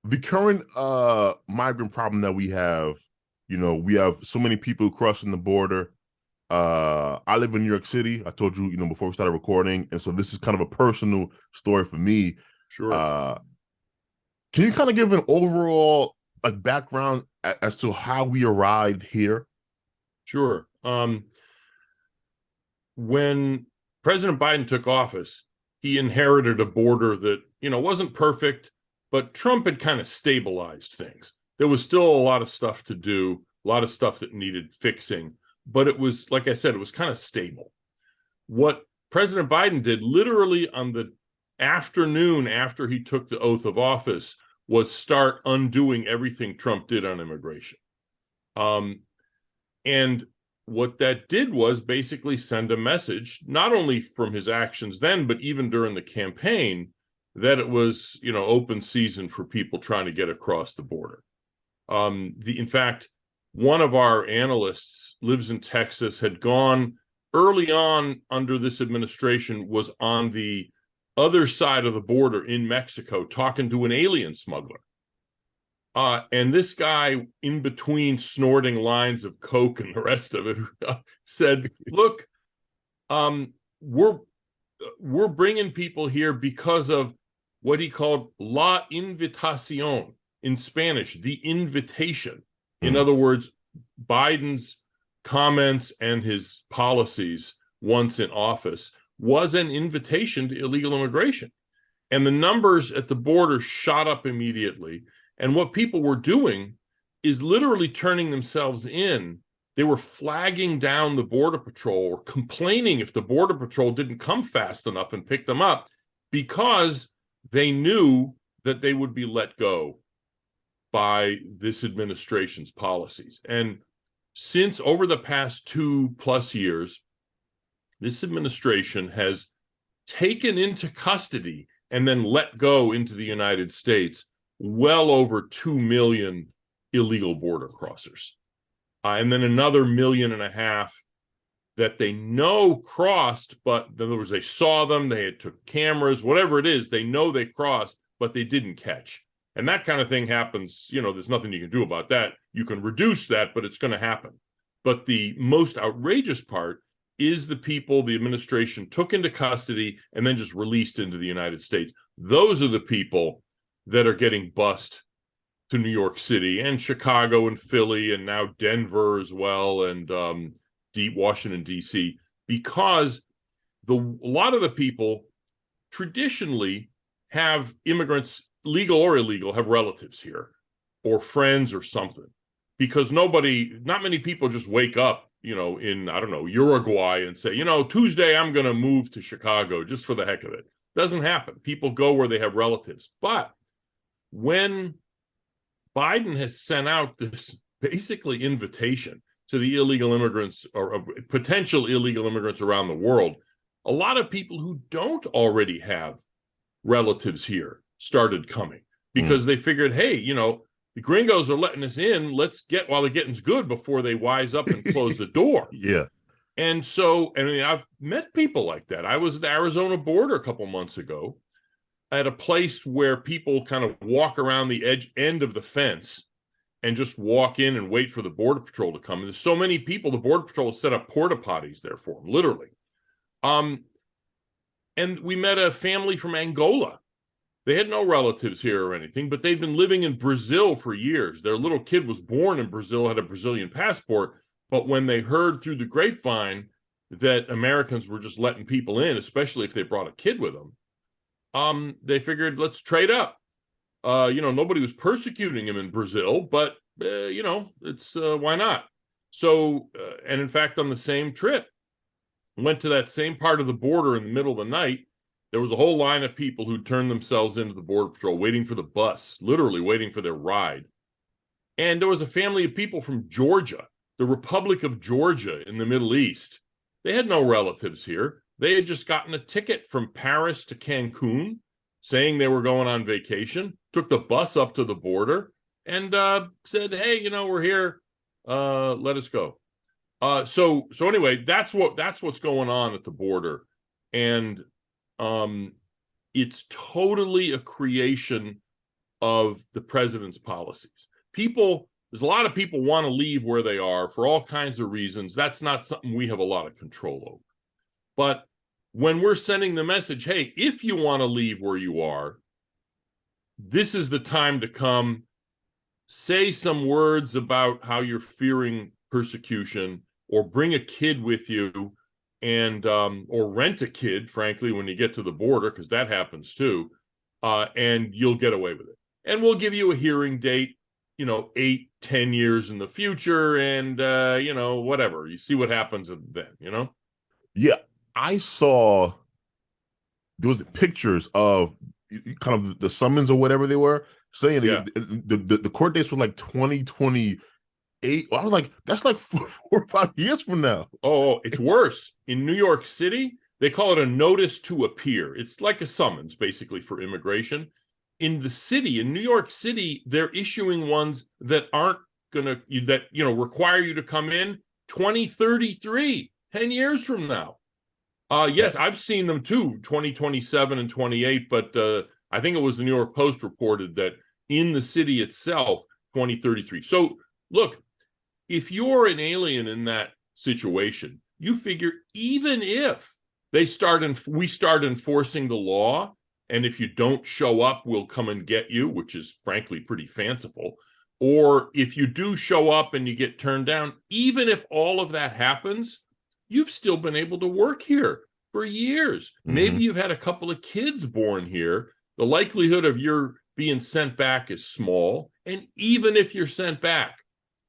the current migrant problem that we have, we have so many people crossing the border. I live in New York City. I told you, before we started recording, and so this is kind of a personal story for me. Sure, Uh, can you kind of give an overall background as to how we arrived here? sure. When President Biden took office, he inherited a border that, wasn't perfect, but Trump had kind of stabilized things. There was still a lot of stuff to do, a lot of stuff that needed fixing, but it was, like I said, it was kind of stable. What President Biden did literally on the afternoon after he took the oath of office was start undoing everything Trump did on immigration. Um, and what that did was basically send a message, not only from his actions then, but even during the campaign, that it was, open season for people trying to get across the border. In fact, one of our analysts lives in Texas, had gone early on under this administration, was on the other side of the border in Mexico talking to an alien smuggler. And this guy, in between snorting lines of coke and the rest of it, said, "Look, we're bringing people here because of what he called la invitación in Spanish, the invitation. In Mm. other words, Biden's comments and his policies once in office was an invitation to illegal immigration, and the numbers at the border shot up immediately." And what people were doing is literally turning themselves in. They were flagging down the Border Patrol or complaining if the Border Patrol didn't come fast enough and pick them up, because they knew that they would be let go by this administration's policies. And since over the past 2+ years, this administration has taken into custody and then let go into the United States well over 2 million illegal border crossers. And then another 1.5 million that they know crossed, but in other words, they saw them, they had took cameras, whatever it is, they know they crossed, but they didn't catch. And that kind of thing happens, there's nothing you can do about that. You can reduce that, but it's going to happen. But the most outrageous part is the people the administration took into custody and then just released into the United States. Those are the people that are getting bused to New York City and Chicago and Philly and now Denver as well, and Washington, D.C., because a lot of the people traditionally have immigrants, legal or illegal, have relatives here or friends or something. Because not many people just wake up, in, I don't know, Uruguay and say, Tuesday I'm going to move to Chicago just for the heck of it. Doesn't happen. People go where they have relatives. But when Biden has sent out this basically invitation to the illegal immigrants or potential illegal immigrants around the world, a lot of people who don't already have relatives here started coming Mm. because they figured, hey, the gringos are letting us in. Let's get while the getting's good before they wise up and close the door. Yeah. And so, I mean, I've met people like that. I was at the Arizona border a couple months ago at a place where people kind of walk around the end of the fence and just walk in and wait for the Border Patrol to come. And there's so many people, the Border Patrol has set up porta potties there for them, literally. Um, and we met a family from Angola. They had no relatives here or anything, but they'd been living in Brazil for years. Their little kid was born in Brazil, had a Brazilian passport. But when they heard through the grapevine that Americans were just letting people in, especially if they brought a kid with them, they figured, let's trade up. Nobody was persecuting him in Brazil, but it's why not? So, and in fact, on the same trip, went to that same part of the border in the middle of the night. There was a whole line of people who turned themselves into the Border Patrol, waiting for the bus, literally waiting for their ride. And there was a family of people from Georgia, the Republic of Georgia in the Middle East. They had no relatives here. They had just gotten a ticket from Paris to Cancun saying they were going on vacation, took the bus up to the border and said, hey, we're here. Let us go. So anyway, that's what's going on at the border. And it's totally a creation of the president's policies. There's a lot of people want to leave where they are for all kinds of reasons. That's not something we have a lot of control over. But when we're sending the message, hey, if you want to leave where you are, this is the time to come. Say some words about how you're fearing persecution, or bring a kid with you, and or rent a kid, frankly, when you get to the border, because that happens too, and you'll get away with it. And we'll give you a hearing date, 8-10 years in the future, and whatever. You see what happens then, Yeah, I saw there was pictures of kind of the summons or whatever they were saying. Yeah. The court dates were like 2028. I was like, that's like 4 or 5 years from now. Oh, it's worse. In New York City, they call it a notice to appear. It's like a summons, basically, for immigration. In the city, in New York City, they're issuing ones that aren't require you to come in 2033, 10 years from now. Yes, I've seen them too, 2027 and 28, but I think it was the New York Post reported that in the city itself, 2033. So look, if you're an alien in that situation, you figure even if we start enforcing the law, and if you don't show up, we'll come and get you, which is frankly pretty fanciful. Or if you do show up and you get turned down, even if all of that happens, you've still been able to work here for years. Mm-hmm. Maybe you've had a couple of kids born here. The likelihood of your being sent back is small. And even if you're sent back,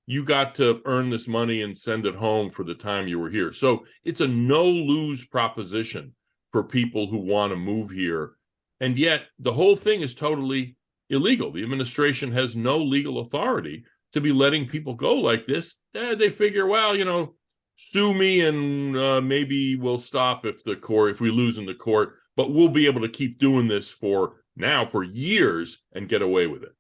you got to earn this money and send it home for the time you were here. So it's a no-lose proposition for people who want to move here. And yet the whole thing is totally illegal. The administration has no legal authority to be letting people go like this. They figure, well, sue me and maybe we'll stop if we lose in the court, but we'll be able to keep doing this for years and get away with it.